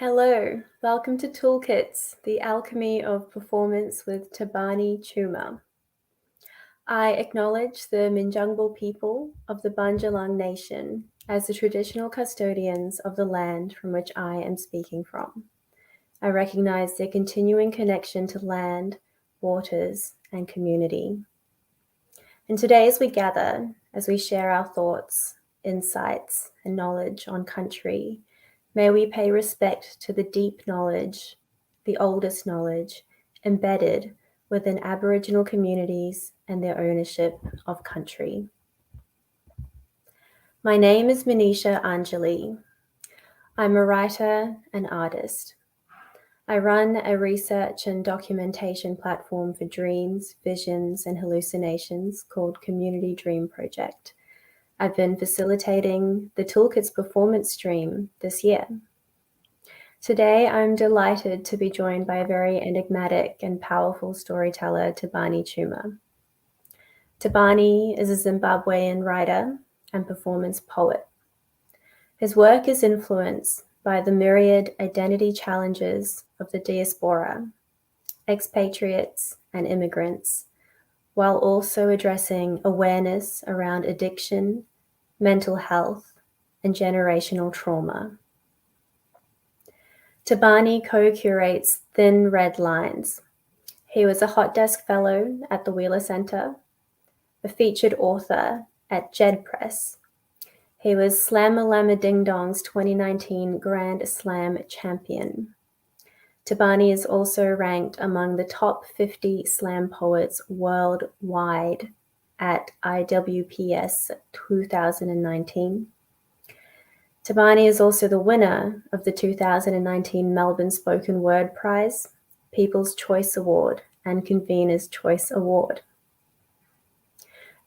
Hello, welcome to Toolkits, the Alchemy of Performance with Thabani Tshuma. I acknowledge the Minjungbal people of the Bundjalung Nation as the traditional custodians of the land from which I am speaking from. I recognize their continuing connection to land, waters, and community. And today, as we gather, as we share our thoughts, insights, and knowledge on country, may we pay respect to the deep knowledge, the oldest knowledge, embedded within Aboriginal communities and their ownership of country. My name is Manisha Anjali. I'm a writer and artist. I run a research and documentation platform for dreams, visions, and hallucinations called Community Dream Project. I've been facilitating the Toolkits performance stream this year. Today, I'm delighted to be joined by a very enigmatic and powerful storyteller, Thabani Tshuma. Thabani is a Zimbabwean writer and performance poet. His work is influenced by the myriad identity challenges of the diaspora, expatriates, and immigrants, while also addressing awareness around addiction, mental health, and generational trauma. Thabani co-curates Thin Red Lines. He was a Hot Desk Fellow at the Wheeler Center, a featured author at Jed Press. He was Slam-A-Lama Ding Dong's 2019 Grand Slam champion. Thabani is also ranked among the top 50 slam poets worldwide at IWPS 2019. Thabani is also the winner of the 2019 Melbourne Spoken Word Prize, People's Choice Award, and Convener's Choice Award.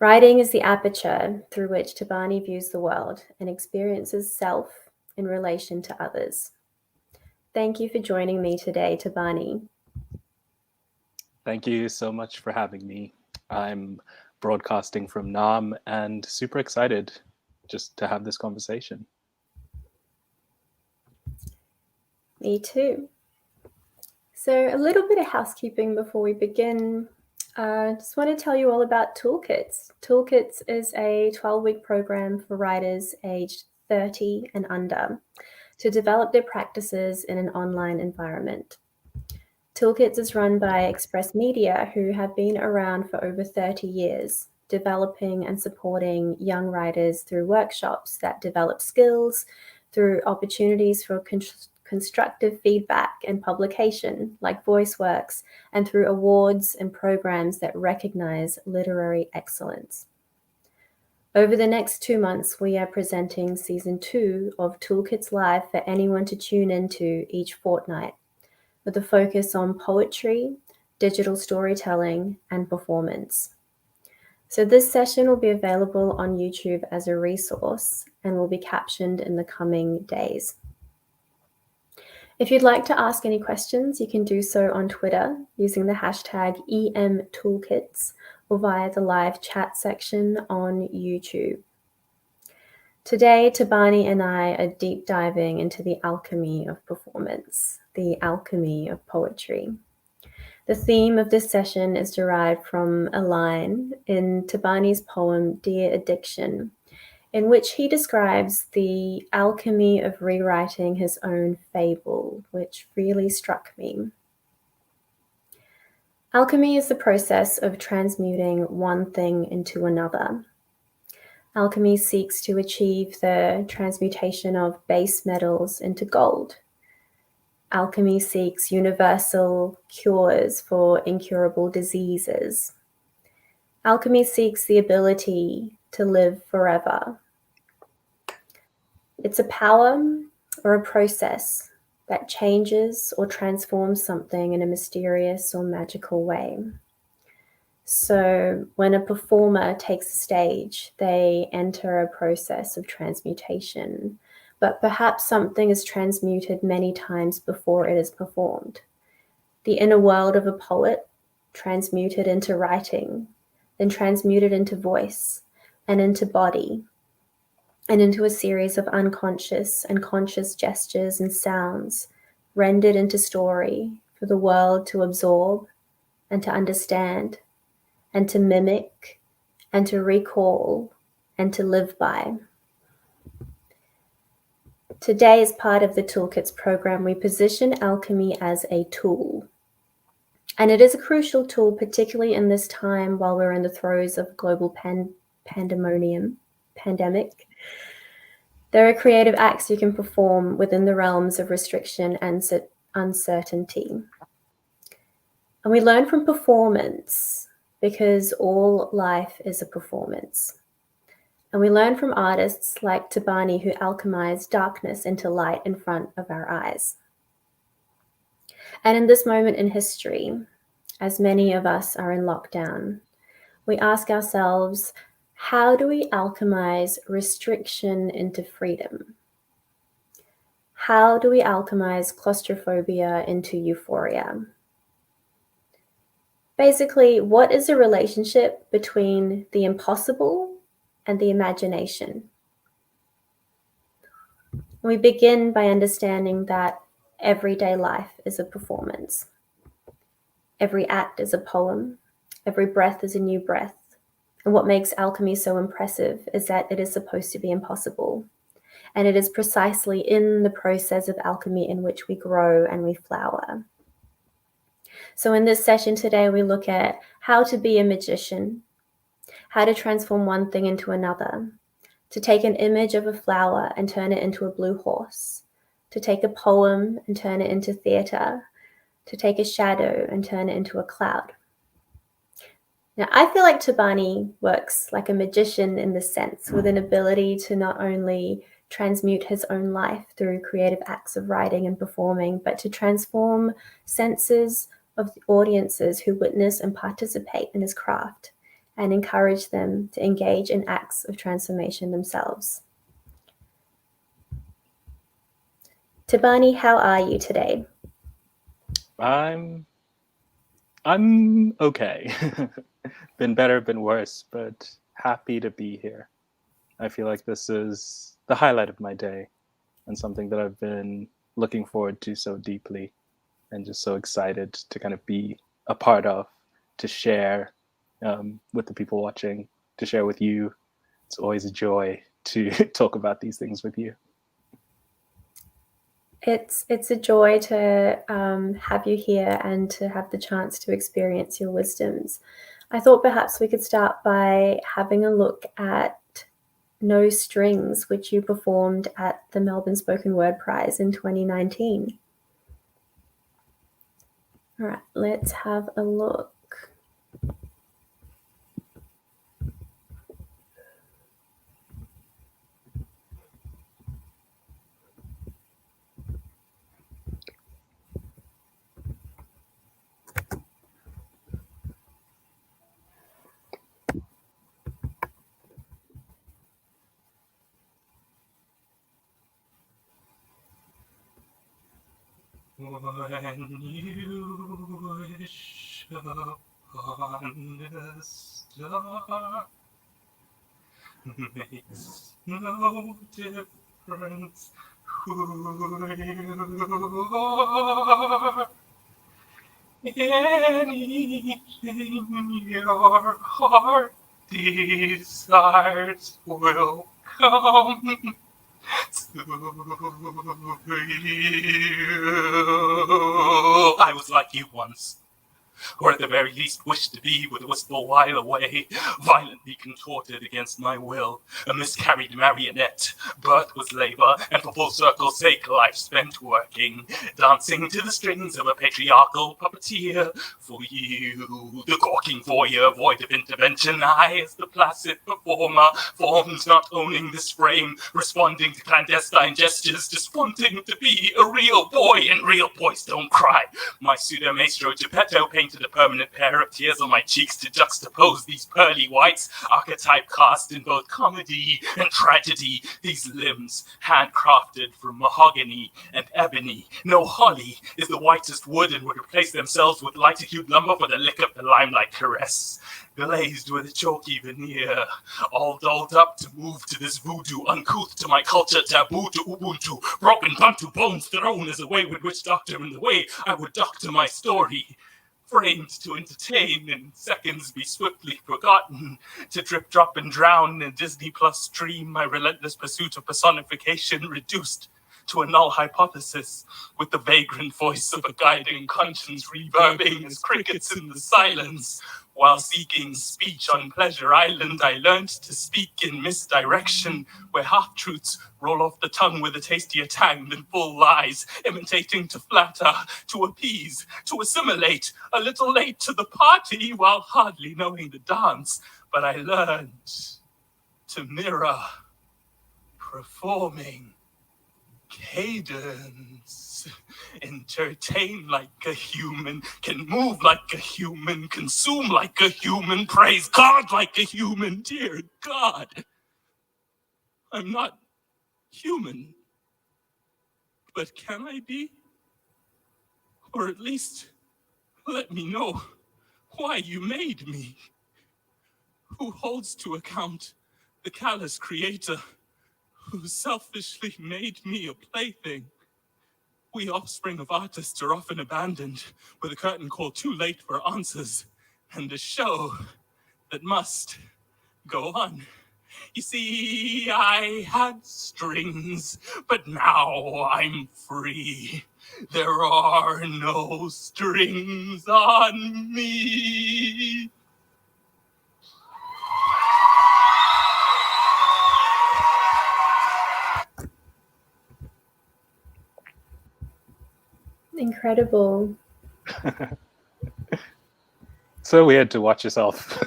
Writing is the aperture through which Thabani views the world and experiences self in relation to others. Thank you for joining me today, Thabani. Thank you so much for having me. I'm broadcasting from Nam and super excited just to have this conversation. Me too. So a little bit of housekeeping before we begin. Just want to tell you all about Toolkits. Toolkits is a 12-week program for writers aged 30 and under to develop their practices in an online environment. Toolkits is run by Express Media, who have been around for over 30 years, developing and supporting young writers through workshops that develop skills, through opportunities for constructive feedback and publication, like VoiceWorks, and through awards and programs that recognize literary excellence. Over the next 2 months, we are presenting Season 2 of Toolkits Live for anyone to tune into each fortnight, with a focus on poetry, digital storytelling, and performance. So this session will be available on YouTube as a resource and will be captioned in the coming days. If you'd like to ask any questions, you can do so on Twitter using the hashtag EMToolkits or via the live chat section on YouTube. Today, Thabani and I are deep diving into the alchemy of performance, the alchemy of poetry. The theme of this session is derived from a line in Thabani's poem, Dear Addiction, in which he describes the alchemy of rewriting his own fable, which really struck me. Alchemy is the process of transmuting one thing into another. Alchemy seeks to achieve the transmutation of base metals into gold. Alchemy seeks universal cures for incurable diseases. Alchemy seeks the ability to live forever. It's a power or a process that changes or transforms something in a mysterious or magical way. So when a performer takes a stage, they enter a process of transmutation, but perhaps something is transmuted many times before it is performed. The inner world of a poet transmuted into writing, then transmuted into voice and into body, and into a series of unconscious and conscious gestures and sounds rendered into story for the world to absorb and to understand and to mimic and to recall and to live by. Today, as part of the Toolkits program, we position alchemy as a tool. And it is a crucial tool, particularly in this time while we're in the throes of global pandemic. There are creative acts you can perform within the realms of restriction and uncertainty. And we learn from performance because all life is a performance. And we learn from artists like Thabani, who alchemize darkness into light in front of our eyes. And in this moment in history, as many of us are in lockdown, we ask ourselves, how do we alchemize restriction into freedom? How do we alchemize claustrophobia into euphoria? Basically, what is the relationship between the impossible and the imagination? We begin by understanding that everyday life is a performance. Every act is a poem. Every breath is a new breath. And what makes alchemy so impressive is that it is supposed to be impossible. And it is precisely in the process of alchemy in which we grow and we flower. So in this session today, we look at how to be a magician, how to transform one thing into another, to take an image of a flower and turn it into a blue horse, to take a poem and turn it into theater, to take a shadow and turn it into a cloud. Now, I feel like Thabani works like a magician in this sense, with an ability to not only transmute his own life through creative acts of writing and performing, but to transform senses of the audiences who witness and participate in his craft and encourage them to engage in acts of transformation themselves. Thabani, how are you today? I'm okay. Been better, been worse, but happy to be here. I feel like this is the highlight of my day and something that I've been looking forward to so deeply and just so excited to kind of be a part of, to share with the people watching, to share with you. It's always a joy to talk about these things with you. It's a joy to have you here and to have the chance to experience your wisdoms. I thought perhaps we could start by having a look at No Strings, which you performed at the Melbourne Spoken Word Prize in 2019. All right, let's have a look. When you wish upon a star, makes no difference who you are. Anything your heart desires will come to you. I was like you once, or at the very least wished to be, with a wistful while away, violently contorted against my will, a miscarried marionette. Birth was labor, and for full circle's sake, life spent working, dancing to the strings of a patriarchal puppeteer. For you, the gawking voyeur, void of intervention, I, as the placid performer, formed not owning this frame, responding to clandestine gestures, just wanting to be a real boy, and real boys don't cry. My pseudo-maestro Geppetto painted painted a permanent pair of tears on my cheeks to juxtapose these pearly whites, archetype cast in both comedy and tragedy. These limbs, handcrafted from mahogany and ebony. No holly is the whitest wood and would replace themselves with lighter hued lumber for the lick of the limelight caress. Glazed with a chalky veneer, all dolled up to move to this voodoo, uncouth to my culture, taboo to Ubuntu, broken Bantu bones thrown as a wayward witch doctor in the way I would doctor my story. Framed to entertain, in seconds be swiftly forgotten, to drip, drop, and drown in Disney Plus stream, my relentless pursuit of personification reduced to a null hypothesis, with the vagrant voice of a guiding conscience reverbing as crickets in the silence. While seeking speech on Pleasure Island, I learned to speak in misdirection, where half-truths roll off the tongue with a tastier tang than full lies, imitating to flatter, to appease, to assimilate, a little late to the party while hardly knowing the dance. But I learned to mirror, performing, cadence, entertain like a human, can move like a human, consume like a human, praise God like a human. Dear God, I'm not human, but can I be? Or at least let me know why you made me. Who holds to account the callous creator who selfishly made me a plaything? We offspring of artists are often abandoned with a curtain call too late for answers and a show that must go on. You see, I had strings, but now I'm free. There are no strings on me. Incredible. So weird to watch yourself.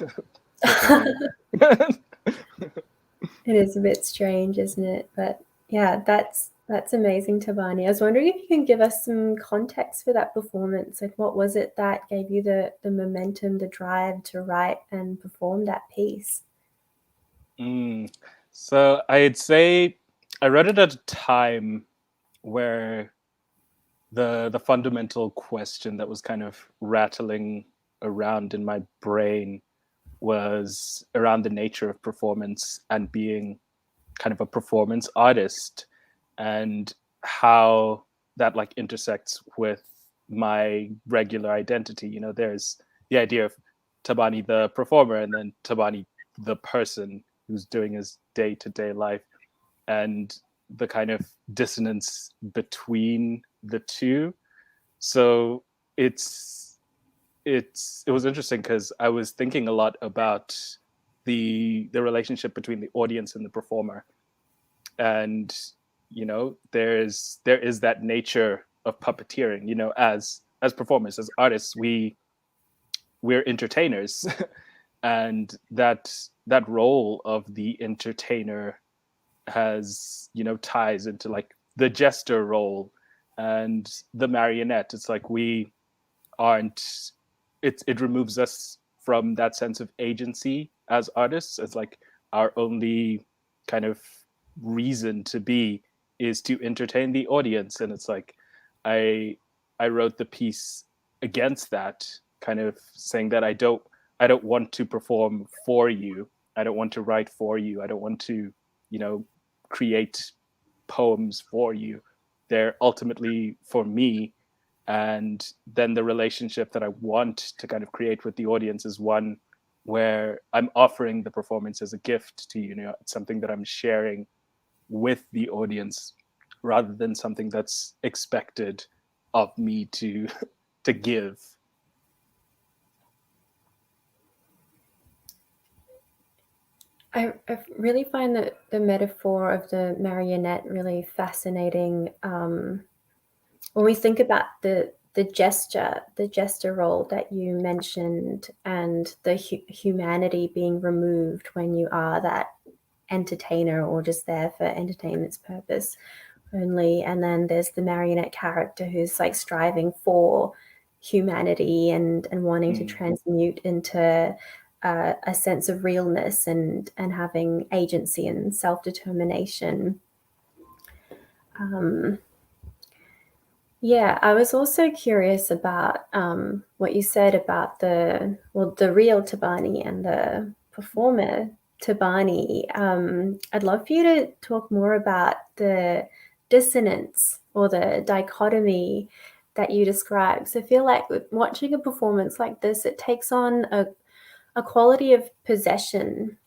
It is a bit strange, isn't it? But yeah, that's amazing, Thabani. I was wondering if you can give us some context for that performance. Like, what was it that gave you the momentum, the drive to write and perform that piece? So I'd say I read it at a time where the fundamental question that was kind of rattling around in my brain was around the nature of performance and being kind of a performance artist, and how that like intersects with my regular identity. You know, there's the idea of Thabani the performer, and then Thabani the person who's doing his day-to-day life, and the kind of dissonance between the two. So it was interesting because I was thinking a lot about the relationship between the audience and the performer. And, you know, there is that nature of puppeteering, you know, as performers, as artists, we're entertainers. And that role of the entertainer has, you know, ties into like the jester role and the marionette. It's like we aren't, it removes us from that sense of agency as artists. It's like our only kind of reason to be is to entertain the audience. And it's like I wrote the piece against that, kind of saying that I don't want to perform for you. I don't want to write for you. I don't want to, you know, create poems for you. They're ultimately for me. And then the relationship that I want to kind of create with the audience is one where I'm offering the performance as a gift to you. You know, it's something that I'm sharing with the audience rather than something that's expected of me to give. I really find that the metaphor of the marionette really fascinating. When we think about the jester role that you mentioned, and the humanity being removed when you are that entertainer or just there for entertainment's purpose only, and then there's the marionette character who's like striving for humanity and wanting to transmute into a sense of realness and having agency and self-determination. Yeah, I was also curious about what you said about the real Thabani and the performer Thabani. I'd love for you to talk more about the dissonance or the dichotomy that you described. So I feel like with watching a performance like this, it takes on a quality of possession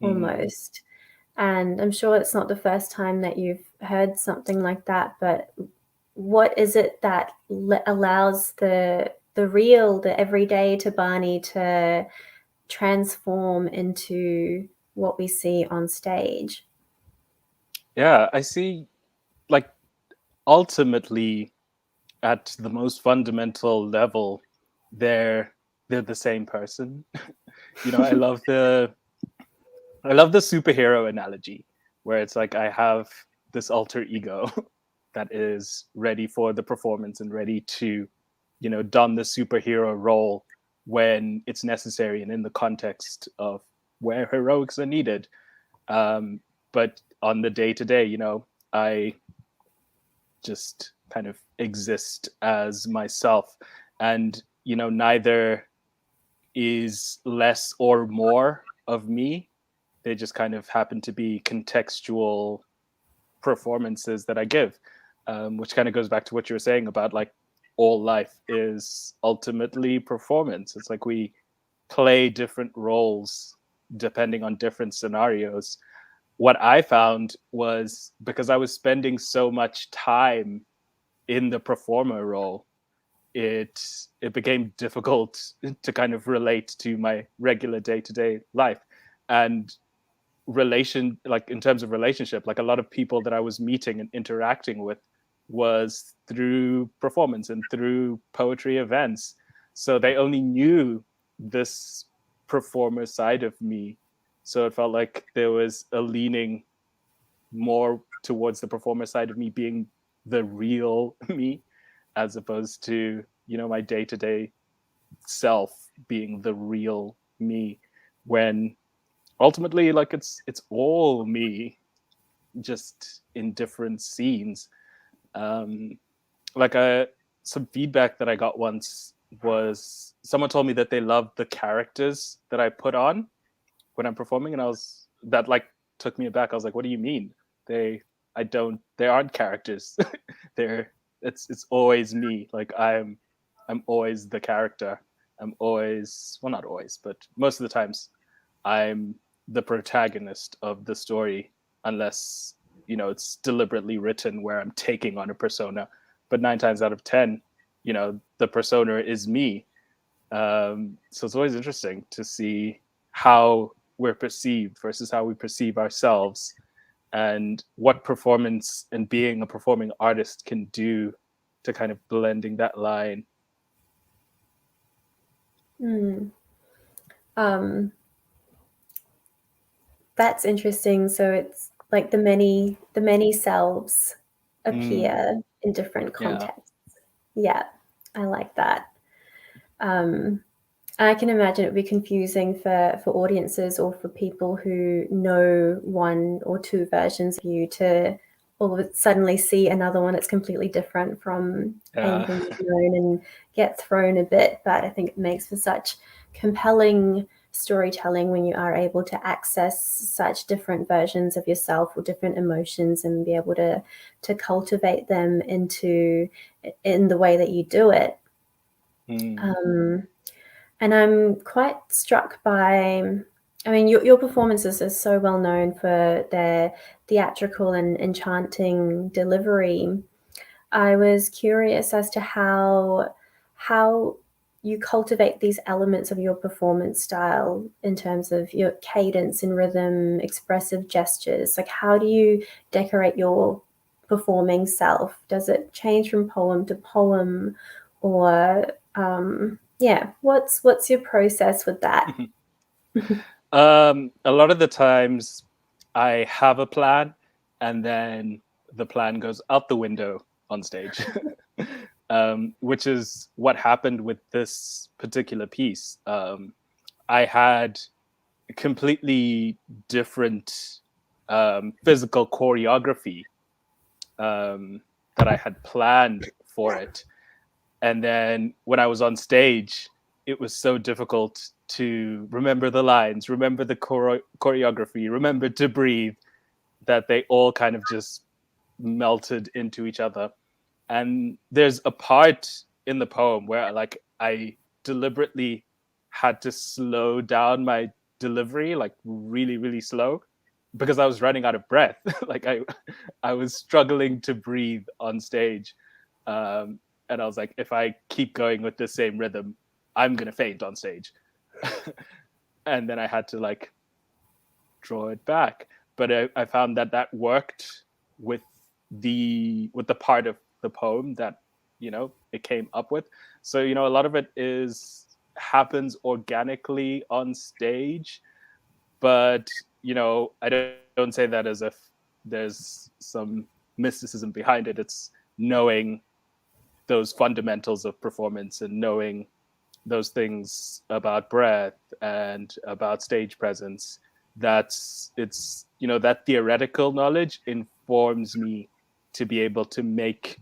almost. And I'm sure it's not the first time that you've heard something like that, but what is it that allows the real, the everyday Thabani to transform into what we see on stage? Yeah, I see, like, ultimately, at the most fundamental level, they're the same person. You know, I love the superhero analogy, where it's like I have this alter ego that is ready for the performance and ready to, you know, don the superhero role when it's necessary and in the context of where heroics are needed. But on the day to day, you know, I just kind of exist as myself, and you know, neither is less or more of me. They just kind of happen to be contextual performances that I give, which kind of goes back to what you were saying about like all life is ultimately performance. It's like we play different roles depending on different scenarios. What I found was, because I was spending so much time in the performer role, it became difficult to kind of relate to my regular day-to-day life. And like in terms of relationship, like a lot of people that I was meeting and interacting with was through performance and through poetry events. So they only knew this performer side of me. So it felt like there was a leaning more towards the performer side of me being the real me, as opposed to, you know, my day-to-day self being the real me, when ultimately, like, it's all me, just in different scenes. Like some feedback that I got once was someone told me that they loved the characters that I put on when I'm performing, and that like took me aback. I was like, what do you mean? They aren't characters. It's always me. Like I'm always the character. I'm always, well, not always, but most of the times I'm the protagonist of the story, unless, you know, it's deliberately written where I'm taking on a persona. But 9 times out of 10, you know, the persona is me. So it's always interesting to see how we're perceived versus how we perceive ourselves, and what performance and being a performing artist can do to kind of blending that line. That's interesting. So it's like the many selves appear in different contexts. Yeah, I like that. I can imagine it would be confusing for audiences or for people who know one or two versions of you to all of it suddenly see another one that's completely different from anything you've known and get thrown a bit. But I think it makes for such compelling storytelling when you are able to access such different versions of yourself or different emotions and be able to cultivate them in the way that you do it. And I'm quite struck by, I mean, your performances are so well known for their theatrical and enchanting delivery. I was curious as to how you cultivate these elements of your performance style in terms of your cadence and rhythm, expressive gestures. Like, how do you decorate your performing self? Does it change from poem to poem, or yeah, what's your process with that? A lot of the times I have a plan, and then the plan goes out the window on stage. which is what happened with this particular piece. I had completely different physical choreography that I had planned for it. And then when I was on stage, it was so difficult to remember the lines, remember the choreography, remember to breathe, that they all kind of just melted into each other. And there's a part in the poem where like I deliberately had to slow down my delivery, like really, really slow, because I was running out of breath. Like I was struggling to breathe on stage. And I was like, if I keep going with the same rhythm, I'm going to faint on stage. And then I had to like draw it back. But I found that worked with the part of the poem that, you know, it came up with. So, you know, a lot of it happens organically on stage, but, you know, I don't say that as if there's some mysticism behind it. It's knowing those fundamentals of performance and knowing those things about breath and about stage presence. It's, you know, that theoretical knowledge informs me to be able to make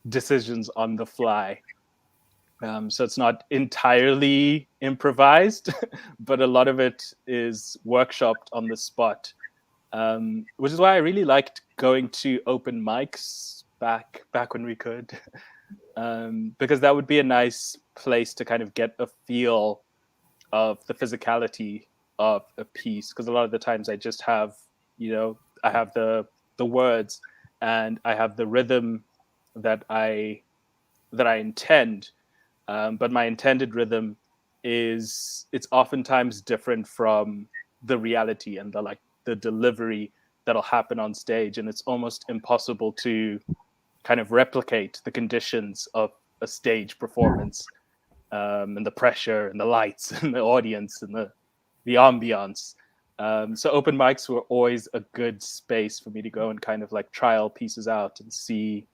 decisions on the fly. So it's not entirely improvised, but a lot of it is workshopped on the spot, which is why I really liked going to open mics back when we could, because that would be a nice place to kind of get a feel of the physicality of a piece. Because a lot of the times I just have, you know, I have the words and I have the rhythm that I intend. But my intended rhythm it's oftentimes different from the reality and the delivery that'll happen on stage, and it's almost impossible to kind of replicate the conditions of a stage performance, and the pressure and the lights and the audience and the ambiance. So open mics were always a good space for me to go and kind of like trial pieces out and see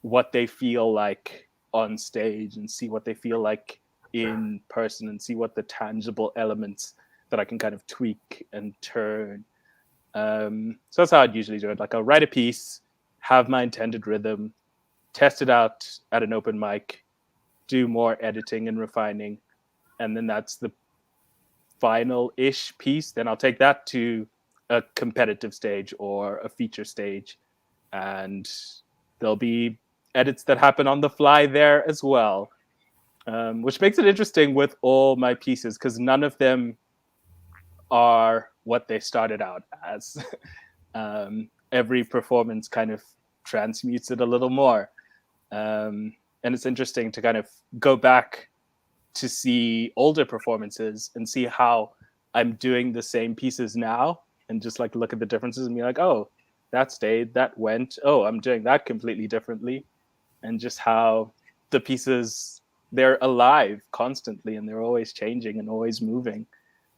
what they feel like on stage and see what they feel like in person and see what the tangible elements that I can kind of tweak and turn. So that's how I'd usually do it. Like I'll write a piece, have my intended rhythm, test it out at an open mic, do more editing and refining, and then that's the final-ish piece. Then I'll take that to a competitive stage or a feature stage, and there'll be edits that happen on the fly there as well, which makes it interesting with all my pieces because none of them are what they started out as. Every performance kind of transmutes it a little more. And it's interesting to kind of go back to see older performances and see how I'm doing the same pieces now and just like look at the differences and be like, oh, that stayed, that went, oh, I'm doing that completely differently. And just how the pieces, they're alive constantly and they're always changing and always moving.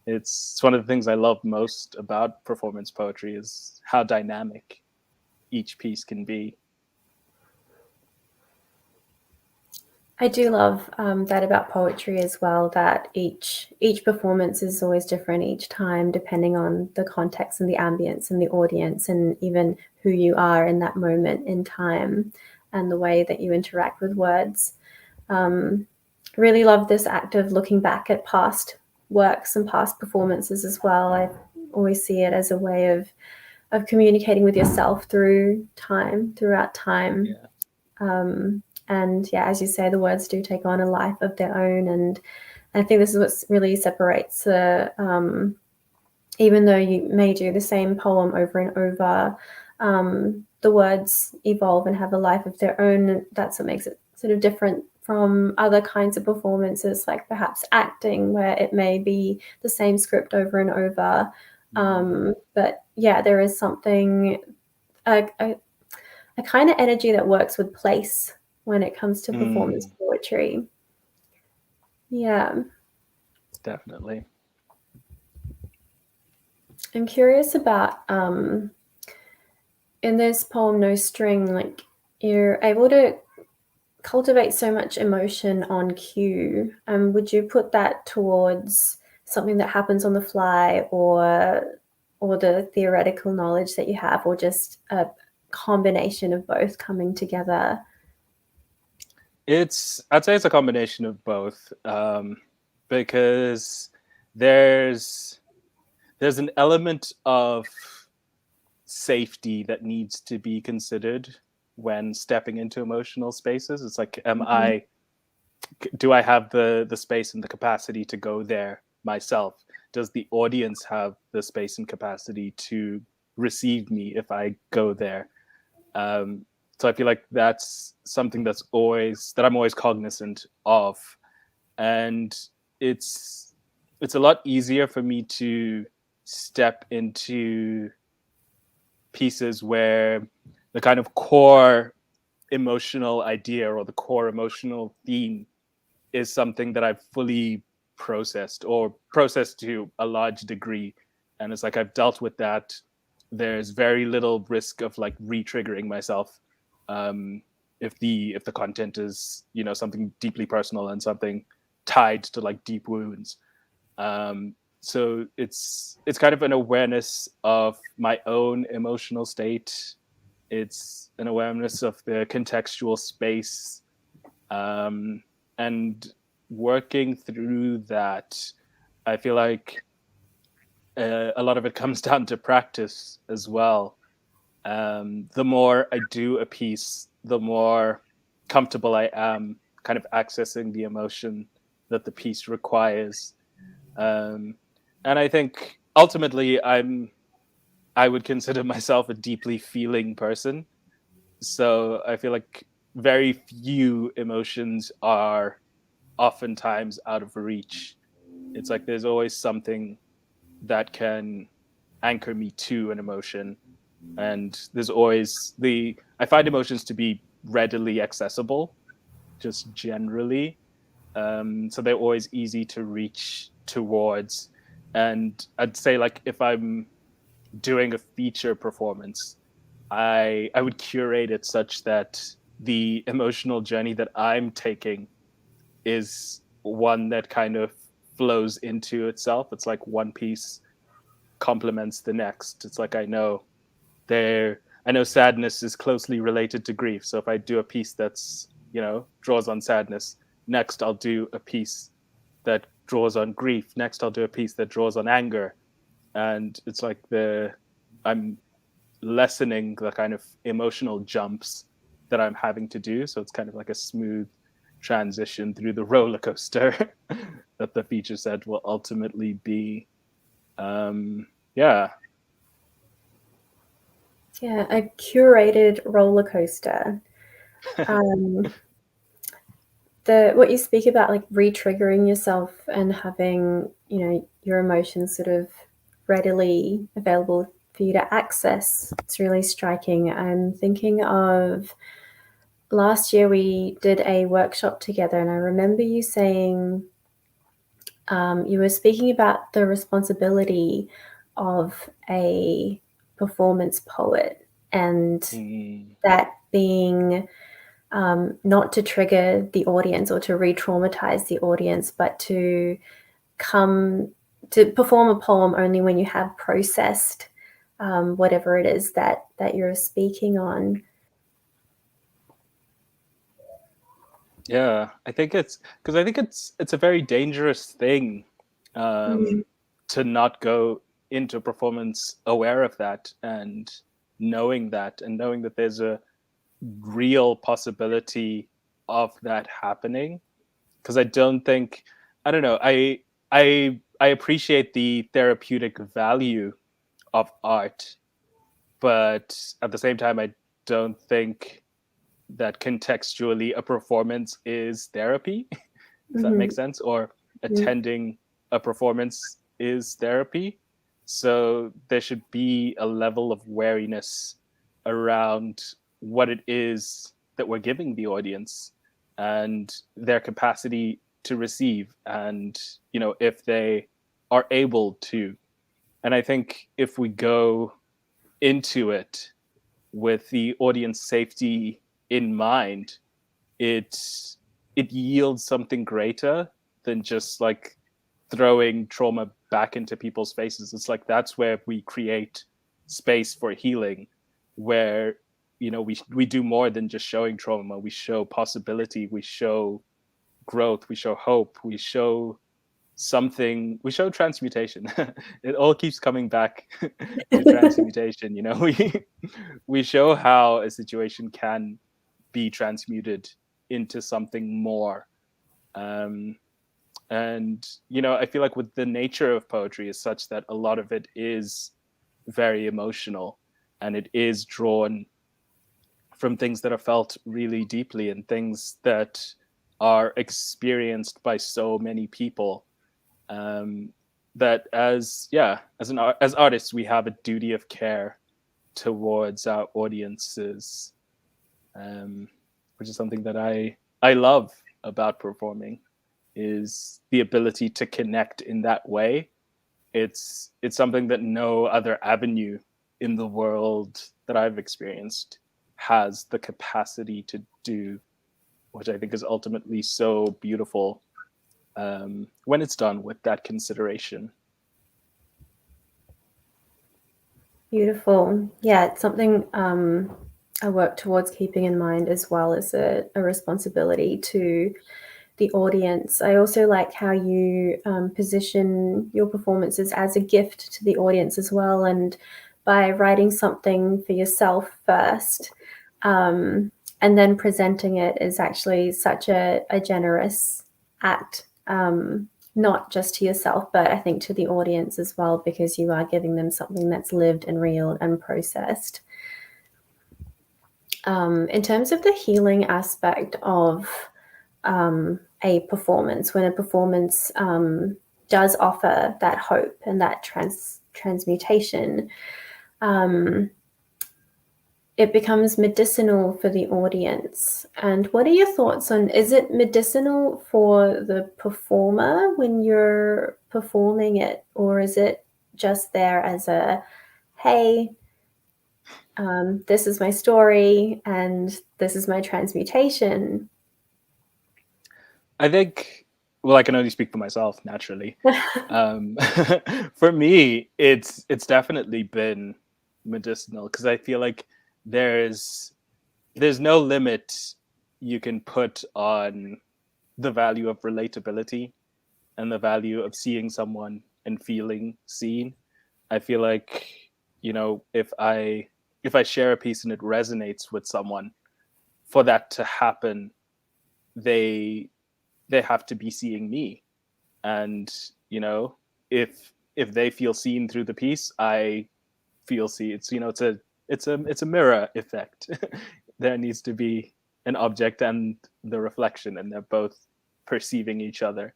It's one of the things I love most about performance poetry is how dynamic each piece can be. I do love that about poetry as well, that each performance is always different each time, depending on the context and the ambience and the audience and even who you are in that moment in time and the way that you interact with words. Really love this act of looking back at past works and past performances as well. I always see it as a way of communicating with yourself throughout time. Yeah. And yeah, as you say, the words do take on a life of their own. And I think this is what really separates even though you may do the same poem over and over, the words evolve and have a life of their own. That's what makes it sort of different from other kinds of performances, like perhaps acting, where it may be the same script over and over. But yeah, there is something, a kind of energy that works with place when it comes to performance poetry. Yeah. Definitely. I'm curious about, in this poem, No String, like you're able to cultivate so much emotion on cue, would you put that towards something that happens on the fly, or the theoretical knowledge that you have, or just a combination of both coming together? I'd say it's a combination of both, because there's an element of safety that needs to be considered when stepping into emotional spaces. It's like, do I have the space and the capacity to go there myself? Does the audience have the space and capacity to receive me if I go there? So I feel like that's something that I'm always cognizant of, and it's a lot easier for me to step into pieces where the kind of core emotional idea or the core emotional theme is something that I've fully processed to a large degree. And it's like I've dealt with that. There's very little risk of like re-triggering myself if the content is, something deeply personal and something tied to like deep wounds. So it's kind of an awareness of my own emotional state. It's an awareness of the contextual space, and working through that. I feel like a lot of it comes down to practice as well. The more I do a piece, the more comfortable I am kind of accessing the emotion that the piece requires. And I think ultimately I would consider myself a deeply feeling person. So I feel like very few emotions are oftentimes out of reach. It's like there's always something that can anchor me to an emotion. And there's always I find emotions to be readily accessible, just generally. So they're always easy to reach towards. And I'd say like if I'm doing a feature performance, I would curate it such that the emotional journey that I'm taking is one that kind of flows into itself. It's like one piece complements the next. It's like I know sadness is closely related to grief. So if I do a piece that's, draws on sadness, next I'll do a piece that draws on grief. Next I'll do a piece that draws on anger. And it's like I'm lessening the kind of emotional jumps that I'm having to do. So it's kind of like a smooth transition through the roller coaster that the feature set will ultimately be. Yeah. Yeah, a curated roller coaster. What you speak about, like re-triggering yourself and having, your emotions sort of readily available for you to access, it's really striking. I'm thinking of last year we did a workshop together, and I remember you saying, you were speaking about the responsibility of a performance poet, and that being not to trigger the audience or to re-traumatize the audience, but to perform a poem only when you have processed whatever it is that you're speaking on. Yeah, I think it's a very dangerous thing to not go into performance aware of that and knowing that there's a real possibility of that happening. Because I don't know, I appreciate the therapeutic value of art, but at the same time I don't think that contextually a performance is therapy. Does that make sense? Or attending a performance is therapy. So there should be a level of wariness around what it is that we're giving the audience and their capacity to receive, and if they are able to. And I think if we go into it with the audience safety in mind, it yields something greater than just like throwing trauma back into people's faces. It's like that's where we create space for healing, where we do more than just showing trauma. We show possibility, we show growth, we show hope, we show something, we show transmutation. It all keeps coming back to transmutation. We show how a situation can be transmuted into something more. And I feel like with the nature of poetry is such that a lot of it is very emotional, and it is drawn from things that are felt really deeply and things that are experienced by so many people, that as artists we have a duty of care towards our audiences, which is something that I love about performing, is the ability to connect in that way. It's something that no other avenue in the world that I've experienced has the capacity to do, which I think is ultimately so beautiful when it's done with that consideration. Beautiful. Yeah, it's something I work towards keeping in mind, as well as a responsibility to the audience. I also like how you position your performances as a gift to the audience as well, and by writing something for yourself first, and then presenting it is actually such a generous act, not just to yourself, but I think to the audience as well, because you are giving them something that's lived and real and processed. In terms of the healing aspect of a performance, when a performance does offer that hope and that transmutation, it becomes medicinal for the audience. And what are your thoughts on, is it medicinal for the performer when you're performing it, or is it just there as a, hey, this is my story and this is my transmutation? I think, well, I can only speak for myself, naturally. For me, it's definitely been medicinal, because I feel like there's no limit you can put on the value of relatability and the value of seeing someone and feeling seen. I feel like, if I share a piece and it resonates with someone, for that to happen, they have to be seeing me. And if they feel seen through the piece, I feel seen. It's a mirror effect. There needs to be an object and the reflection, and they're both perceiving each other.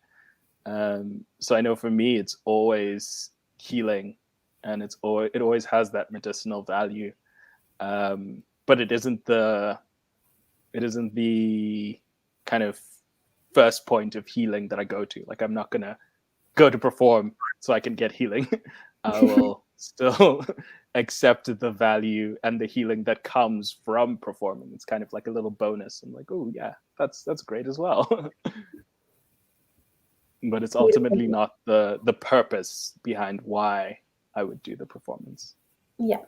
So I know for me it's always healing, and it always has that medicinal value. But it isn't the kind of first point of healing that I go to. Like, I'm not gonna go to perform so I can get healing. I will still accept the value and the healing that comes from performing. It's kind of like a little bonus. I'm like, oh yeah, that's great as well. But it's ultimately not the purpose behind why I would do the performance. Yeah.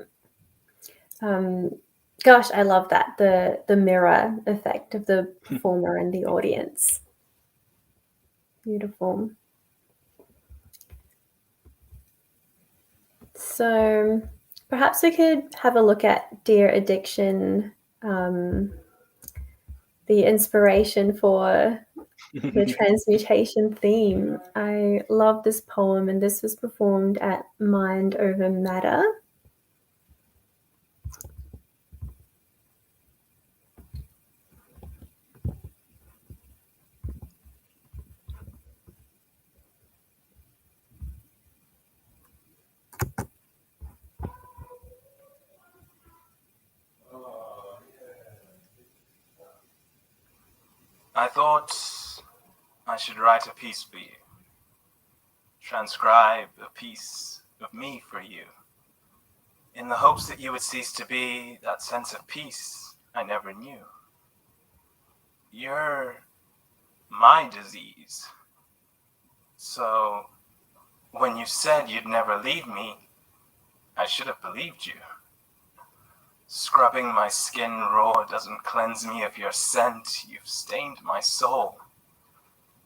Gosh, I love that, the mirror effect of the performer and the audience. Beautiful. So perhaps we could have a look at Dear Addiction, the inspiration for the transmutation theme. I love this poem, and this was performed at Mind Over Matter. I thought I should write a piece for you, transcribe a piece of me for you, in the hopes that you would cease to be that sense of peace I never knew. You're my disease. So when you said you'd never leave me, I should have believed you. Scrubbing my skin raw doesn't cleanse me of your scent. You've stained my soul.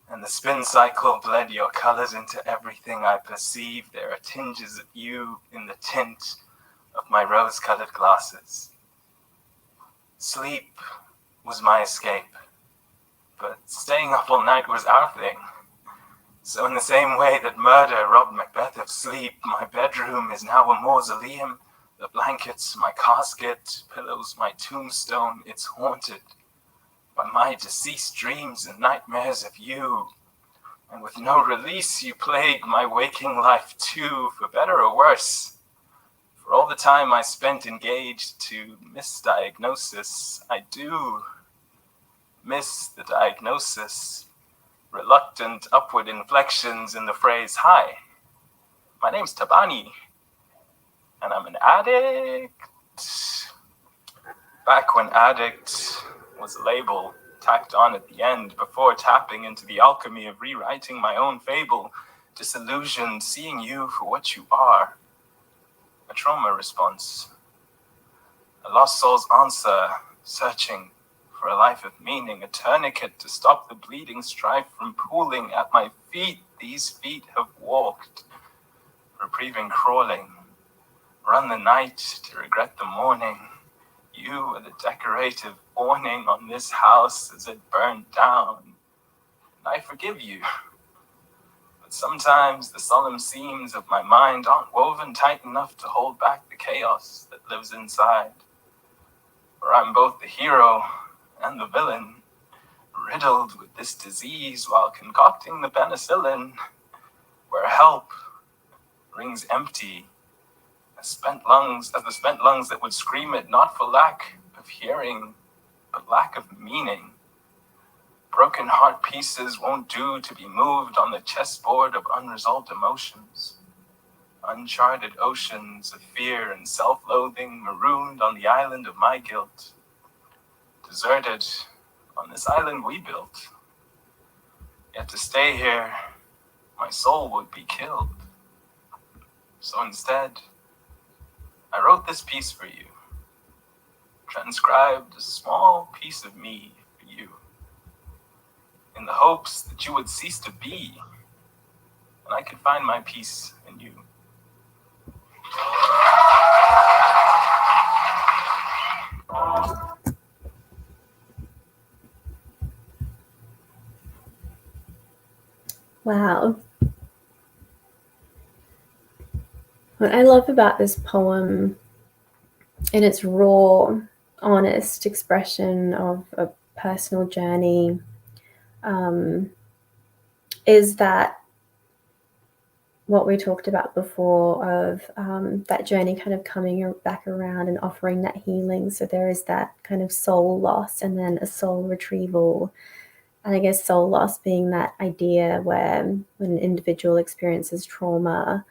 And the spin cycle bled your colors into everything I perceive. There are tinges of you in the tint of my rose-colored glasses. Sleep was my escape, but staying up all night was our thing. So in the same way that murder robbed Macbeth of sleep, my bedroom is now a mausoleum. The blankets, my casket, pillows, my tombstone, it's haunted by my deceased dreams and nightmares of you. And with no release, you plague my waking life too, for better or worse. For all the time I spent engaged to misdiagnosis, I do miss the diagnosis. Reluctant upward inflections in the phrase, "Hi, my name's Thabani, and I'm an addict." Back when addict was a label tacked on at the end, before tapping into the alchemy of rewriting my own fable, disillusioned, seeing you for what you are. A trauma response. A lost soul's answer, searching for a life of meaning, a tourniquet to stop the bleeding strife from pooling at my feet. These feet have walked, reprieving crawling, run the night to regret the morning. You are the decorative awning on this house as it burned down. And I forgive you. But sometimes the solemn seams of my mind aren't woven tight enough to hold back the chaos that lives inside. For I'm both the hero and the villain, riddled with this disease while concocting the penicillin, where help rings empty as the spent lungs that would scream it not for lack of hearing, but lack of meaning. Broken heart pieces won't do to be moved on the chessboard of unresolved emotions. Uncharted oceans of fear and self-loathing marooned on the island of my guilt. Deserted on this island we built. Yet to stay here, my soul would be killed. So instead, I wrote this piece for you, transcribed a small piece of me for you, in the hopes that you would cease to be, and I could find my peace in you. Wow. What I love about this poem in its raw, honest expression of a personal journey is that what we talked about before of that journey kind of coming back around and offering that healing. So there is that kind of soul loss and then a soul retrieval. And I guess soul loss being that idea where when an individual experiences trauma,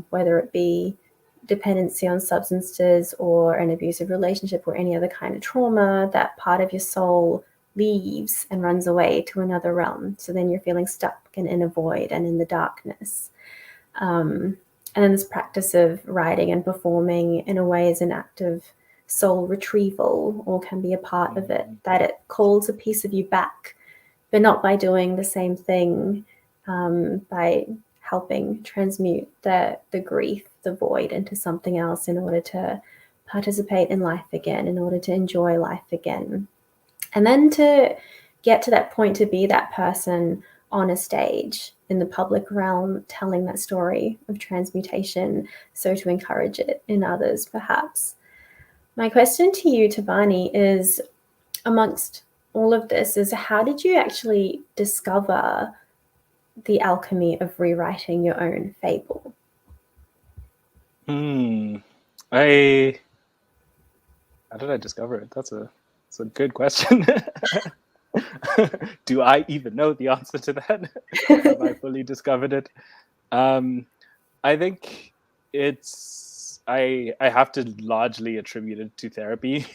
whether it be dependency on substances or an abusive relationship or any other kind of trauma, that part of your soul leaves and runs away to another realm. So then you're feeling stuck and in a void and in the darkness. And then this practice of writing and performing in a way is an act of soul retrieval, or can be a part of it, that it calls a piece of you back, but not by doing the same thing, by helping transmute the grief, the void, into something else in order to participate in life again, in order to enjoy life again. And then to get to that point, to be that person on a stage in the public realm telling that story of transmutation, so to encourage it in others perhaps. My question to you, Thabani, is amongst all of this is, how did you actually discover the alchemy of rewriting your own fable? How did I discover it? That's a good question. Do I even know the answer to that? Have I fully discovered it? I think I have to largely attribute it to therapy.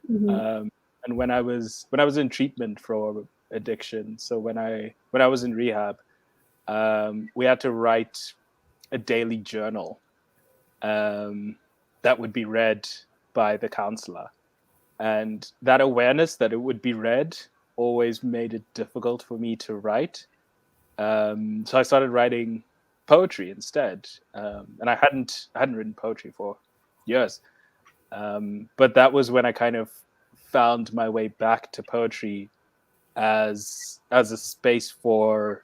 Mm-hmm. And when I was in treatment for addiction, so when I was in rehab, we had to write a daily journal that would be read by the counselor. And that awareness that it would be read always made it difficult for me to write. So I started writing poetry instead. And I hadn't written poetry for years. But that was when I kind of found my way back to poetry as a space for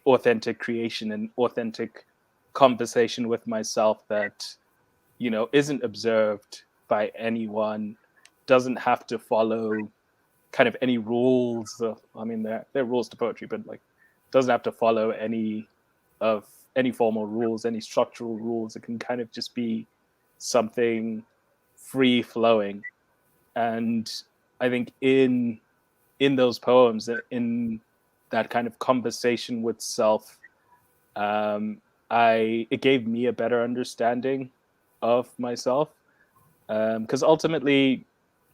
authentic creation and authentic conversation with myself that, you know, isn't observed by anyone, doesn't have to follow kind of any rules. I mean, there are rules to poetry, but like doesn't have to follow any formal rules, any structural rules. It can kind of just be something free flowing. And I think in those poems, in that kind of conversation with self, it gave me a better understanding of myself, because ultimately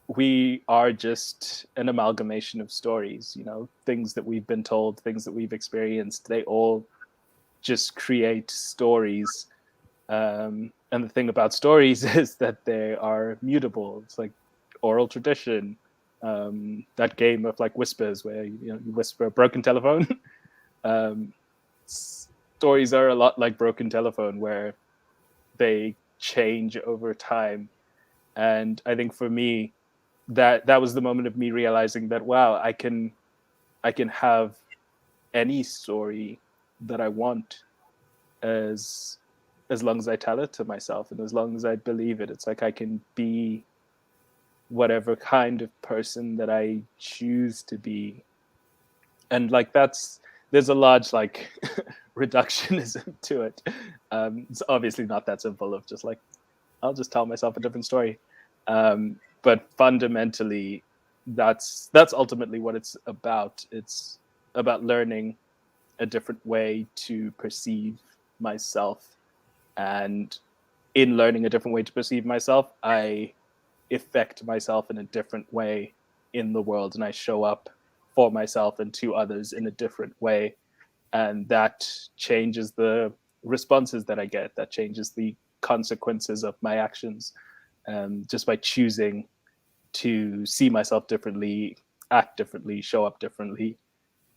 we are just an amalgamation of stories, you know, things that we've been told, things that we've experienced. They all just create stories, and the thing about stories is that they are mutable. It's like oral tradition, that game of like whispers where you whisper a broken telephone. Stories are a lot like broken telephone, where they change over time. And I think for me, that was the moment of me realizing that, wow, I can have any story that I want, as long as I tell it to myself and as long as I believe it. It's like I can be whatever kind of person that I choose to be. And like there's a large like reductionism to it. It's obviously not that simple of just like, I'll just tell myself a different story. But fundamentally, that's ultimately what it's about. It's about learning a different way to perceive myself. And in learning a different way to perceive myself, I affect myself in a different way in the world, and I show up for myself and to others in a different way. And that changes the responses that I get, that changes the consequences of my actions, just by choosing to see myself differently, act differently, show up differently.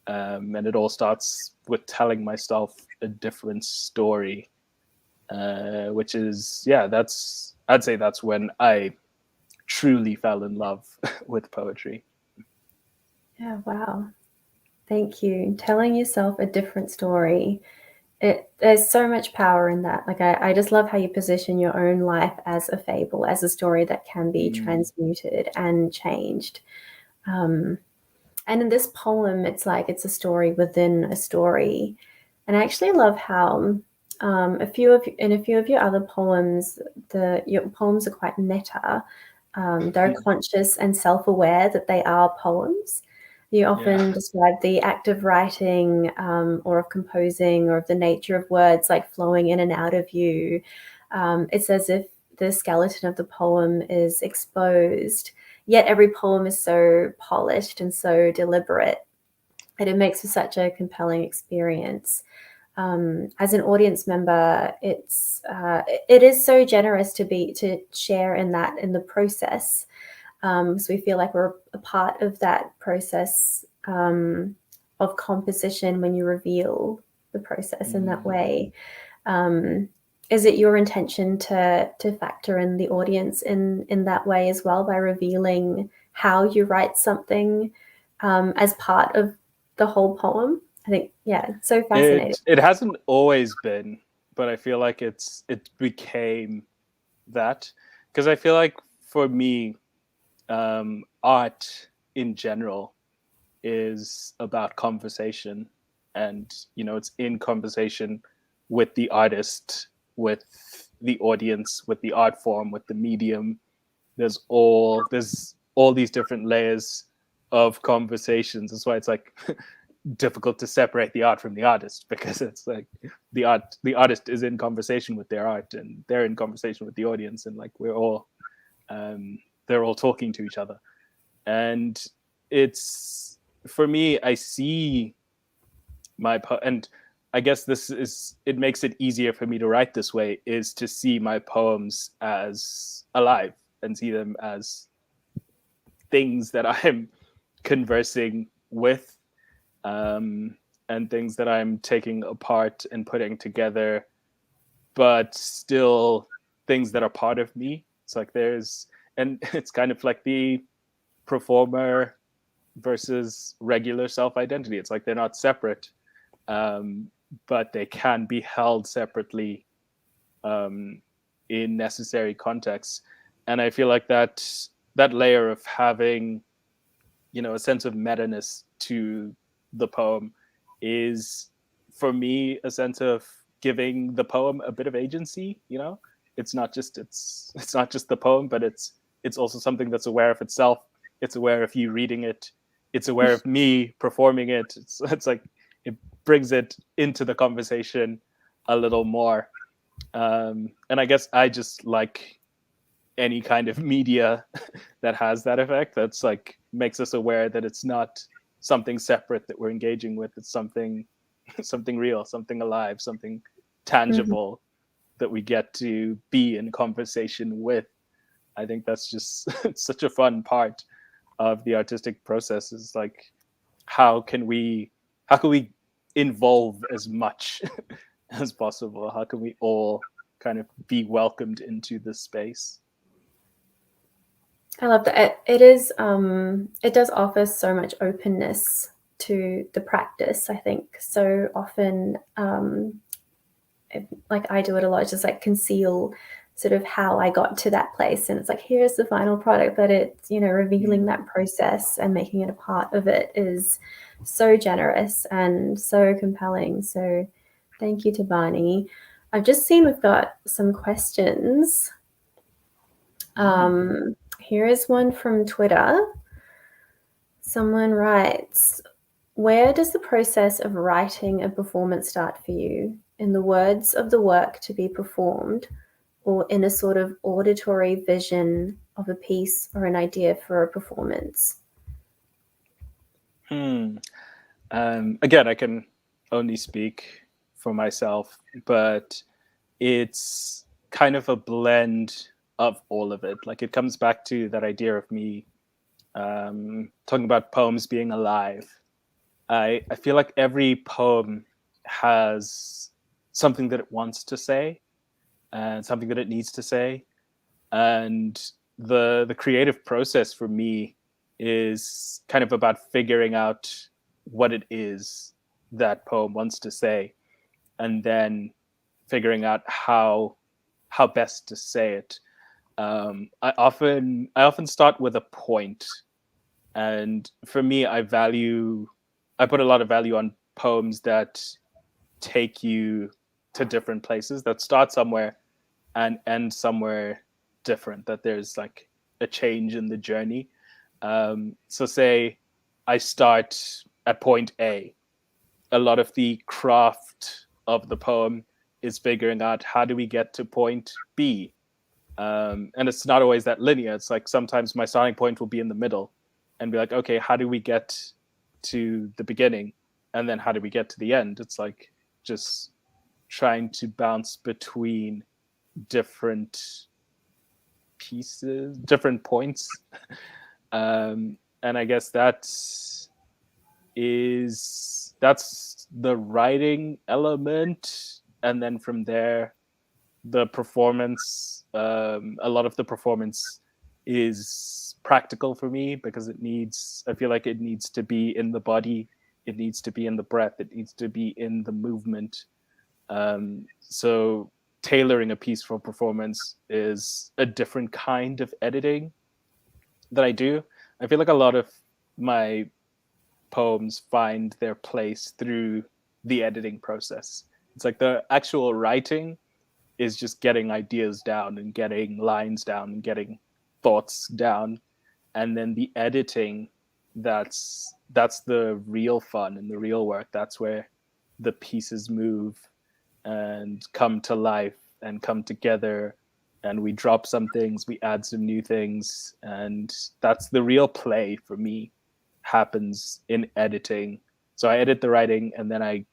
And it all starts with telling myself a different story, which is, I'd say that's when I truly fell in love with poetry. Yeah, wow. Thank you. Telling yourself a different story. There's so much power in that. Like I just love how you position your own life as a fable, as a story that can be transmuted and changed. And in this poem, it's like it's a story within a story. And I actually love how in a few of your other poems, your poems are quite meta. They're conscious and self-aware that they are poems. You often describe the act of writing or of composing or of the nature of words like flowing in and out of you. It's as if the skeleton of the poem is exposed, yet every poem is so polished and so deliberate. And it makes for such a compelling experience. As an audience member, it is so generous to share in the process. So we feel like we're a part of that process of composition when you reveal the process in that way. Is it your intention to factor in the audience in that way as well, by revealing how you write something as part of the whole poem? I think, it's so fascinating. It hasn't always been, but I feel like it became that, because I feel like for me, art in general is about conversation, and it's in conversation with the artist, with the audience, with the art form, with the medium. There's all these different layers of conversations. That's why it's like difficult to separate the art from the artist, because it's like the artist is in conversation with their art, and they're in conversation with the audience, and like we're all they're all talking to each other. And it's, for me, I see and I guess it makes it easier for me to write this way, is to see my poems as alive and see them as things that I'm conversing with, and things that I'm taking apart and putting together, but still things that are part of me. It's like and it's kind of like the performer versus regular self-identity. It's like they're not separate, but they can be held separately in necessary contexts. And I feel like that layer of having, a sense of meta-ness to the poem is, for me, a sense of giving the poem a bit of agency. It's not just the poem, but it's also something that's aware of itself. It's aware of you reading it. It's aware of me performing it. It's like it brings it into the conversation a little more. And I guess I just like any kind of media that has that effect. That's like makes us aware that it's not something separate that we're engaging with. It's something real, something alive, something tangible that we get to be in conversation with. I think that's just it's such a fun part of the artistic process, is like how can we involve as much as possible? How can we all kind of be welcomed into this space? I love that. It is. It does offer so much openness to the practice. I think so often, like I do it a lot, just like conceal sort of how I got to that place, and it's like, here's the final product, but it's revealing that process and making it a part of it is so generous and so compelling. So thank you, Thabani. I've just seen we've got some questions. Here is one from Twitter. Someone writes, where does the process of writing a performance start for you? In the words of the work to be performed, or in a sort of auditory vision of a piece or an idea for a performance? Again, I can only speak for myself, but it's kind of a blend of all of it. Like it comes back to that idea of me talking about poems being alive. I feel like every poem has something that it wants to say and something that it needs to say. And the creative process for me is kind of about figuring out what it is that poem wants to say, and then figuring out how best to say it. I often start with a point, and for me, I put a lot of value on poems that take you to different places, that start somewhere and end somewhere different, that there's like a change in the journey. So say I start at point A. A lot of the craft of the poem is figuring out how do we get to point B. And it's not always that linear. It's like sometimes my starting point will be in the middle and be like, okay, how do we get to the beginning? And then how do we get to the end? It's like just trying to bounce between different pieces, different points. And I guess that's the writing element. And then from there, the performance, a lot of the performance is practical for me because I feel like it needs to be in the body, it needs to be in the breath, it needs to be in the movement. So tailoring a piece for performance is a different kind of editing that I do. I feel like a lot of my poems find their place through the editing process. It's like the actual writing is just getting ideas down and getting lines down and getting thoughts down. And then the editing, that's the real fun and the real work. That's where the pieces move and come to life and come together and we drop some things, we add some new things, and that's the real play for me happens in editing. So I edit the writing, and then I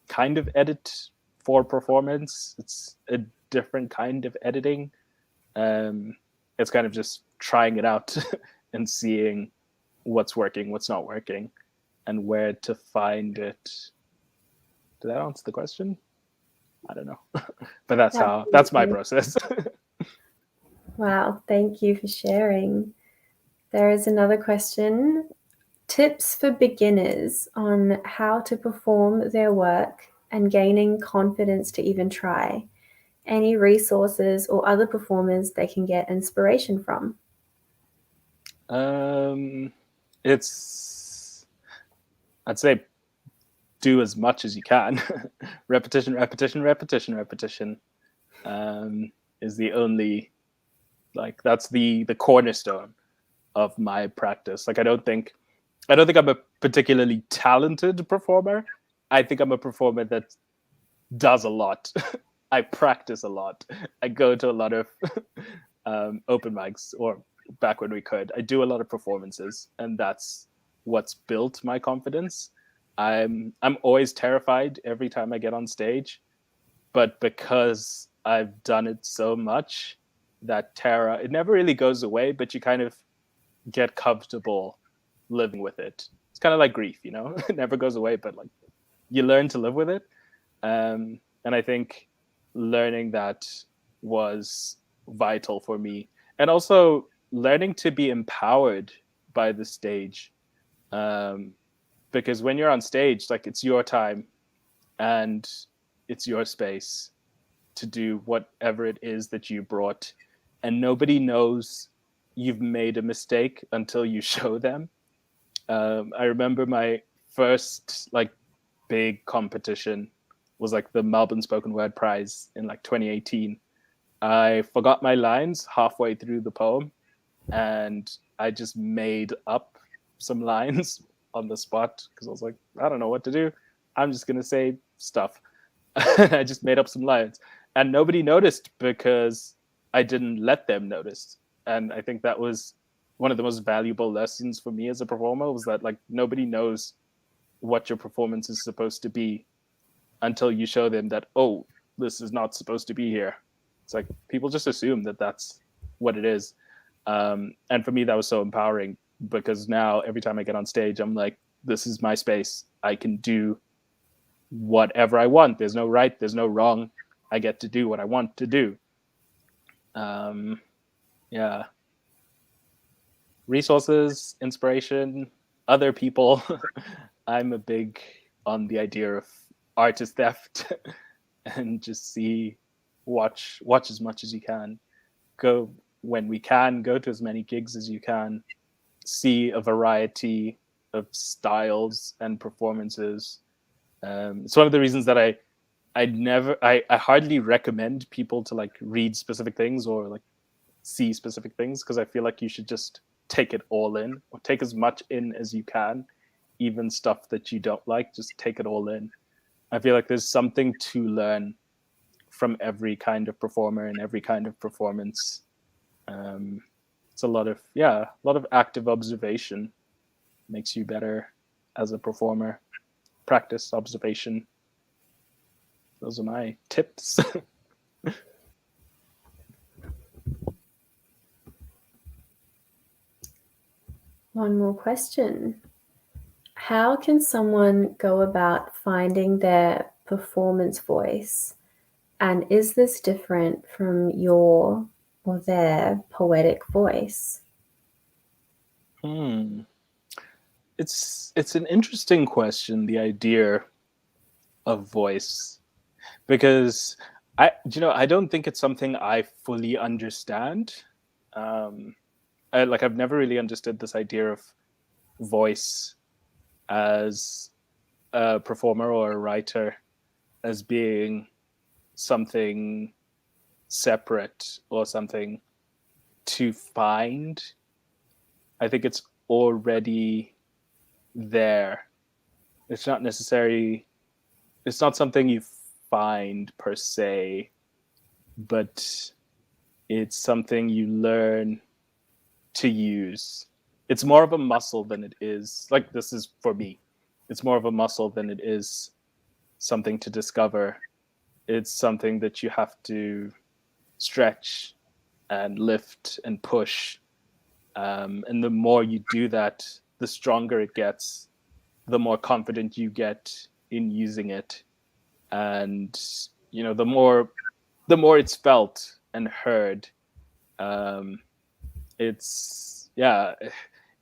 kind of edit for performance. It's a different kind of editing. It's kind of just trying it out and seeing what's working, what's not working, and where to find it. Did that answer the question? I don't know. But that's my process. Wow, thank you for sharing. There is another question. Tips for beginners on how to perform their work and gaining confidence to even try. Any resources or other performers they can get inspiration from? I'd say do as much as you can. repetition is the only, like, that's the cornerstone of my practice. Like, I don't think I'm a particularly talented performer. I think I'm a performer that does a lot. I practice a lot. I go to a lot of open mics, or back when we could. I do a lot of performances, and that's what's built my confidence. I'm always terrified every time I get on stage, but because I've done it so much, that terror, it never really goes away, but you kind of get comfortable living with it. It's kind of like grief, you know? It never goes away, but like you learn to live with it. And I think learning that was vital for me. And also learning to be empowered by the stage. Because when you're on stage, like, it's your time and it's your space to do whatever it is that you brought. And nobody knows you've made a mistake until you show them. I remember my first like big competition was like the Melbourne Spoken Word Prize in like 2018. I forgot my lines halfway through the poem, and I just made up some lines on the spot because I was like, I don't know what to do. I'm just gonna say stuff. I just made up some lines, and nobody noticed because I didn't let them notice. And I think that was one of the most valuable lessons for me as a performer, was that like nobody knows what your performance is supposed to be until you show them that, oh, this is not supposed to be here. It's like people just assume that that's what it is. And for me, that was so empowering, because now every time I get on stage, I'm like, this is my space. I can do whatever I want. There's no right, there's no wrong. I get to do what I want to do. Yeah. Resources, inspiration, other people. I'm a big on the idea of artist theft and just watch as much as you can. Go when we can, go to as many gigs as you can. See a variety of styles and performances. It's one of the reasons that I hardly recommend people to like read specific things or like see specific things, because I feel like you should just take it all in, or take as much in as you can, even stuff that you don't like, just take it all in. I feel like there's something to learn from every kind of performer and every kind of performance. It's a lot of active observation makes you better as a performer. Practice, observation. Those are my tips. One more question. How can someone go about finding their performance voice? And is this different from your or their poetic voice? It's an interesting question, the idea of voice, because I don't think it's something I fully understand. I've never really understood this idea of voice as a performer or a writer as being something separate or something to find. I think it's already there. It's not something you find per se, but It's something you learn to use. It's more of a muscle than it is, like, this is for me, it's more of a muscle than it is something to discover. It's something that you have to stretch and lift and push. And the more you do that, the stronger it gets, the more confident you get in using it. And, you know, the more it's felt and heard,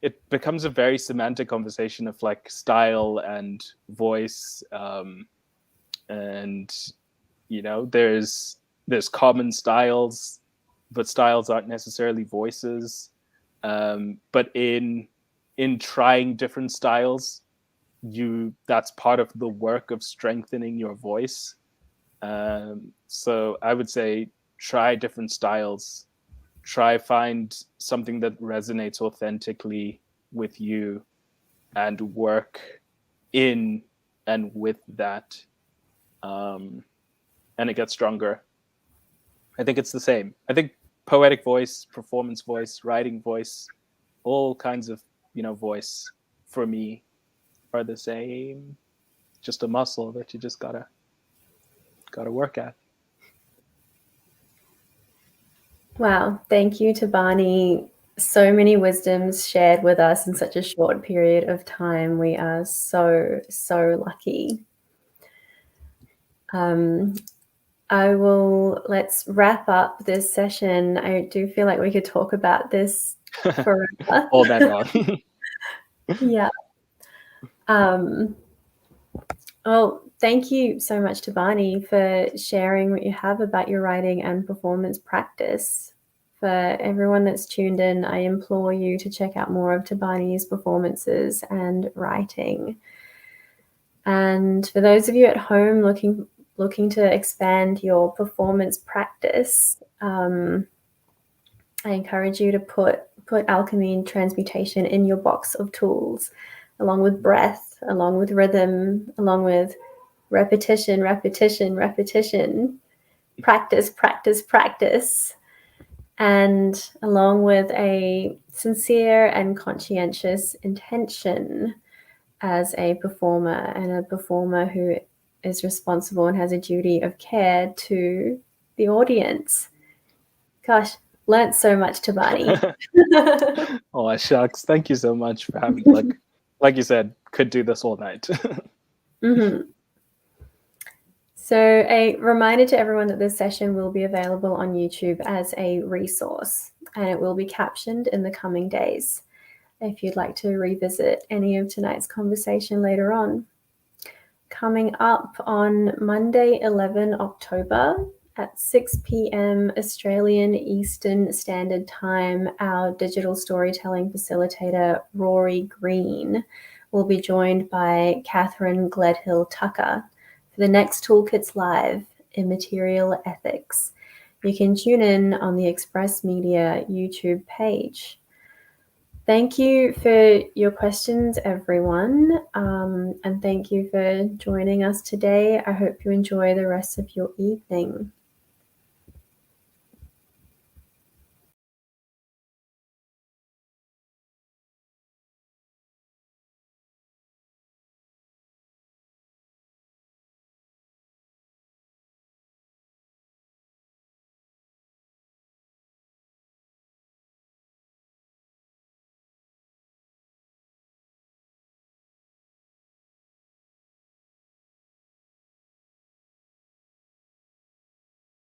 it becomes a very semantic conversation of like style and voice. And, you know, there's common styles, but styles aren't necessarily voices. But in trying different styles, that's part of the work of strengthening your voice. So I would say try different styles. Try find something that resonates authentically with you and work in and with that. And it gets stronger. I think it's the same. I think poetic voice, performance voice, writing voice, all kinds of, you know, voice for me are the same. Just a muscle that you just gotta work at. Wow, thank you, Thabani. So many wisdoms shared with us in such a short period of time. We are so, so lucky. Let's wrap up this session. I do feel like we could talk about this forever. All night long. Yeah. Well, thank you so much, Thabani, for sharing what you have about your writing and performance practice. For everyone that's tuned in, I implore you to check out more of Thabani's performances and writing. And for those of you at home looking to expand your performance practice, I encourage you to put alchemy and transmutation in your box of tools, along with breath, along with rhythm, along with repetition, practice, and along with a sincere and conscientious intention as a performer, and a performer who is responsible and has a duty of care to the audience. Gosh, learned so much, Thabani. Oh, shucks. Thank you so much for having, like you said, could do this all night. Mm-hmm. So a reminder to everyone that this session will be available on YouTube as a resource, and it will be captioned in the coming days if you'd like to revisit any of tonight's conversation later on. Coming up on Monday, 11 October at 6 p.m. Australian Eastern Standard Time, our digital storytelling facilitator, Rory Green, will be joined by Catherine Gledhill-Tucker for the next Toolkits Live, Immaterial Ethics. You can tune in on the Express Media YouTube page. Thank you for your questions, everyone, and thank you for joining us today. I hope you enjoy the rest of your evening.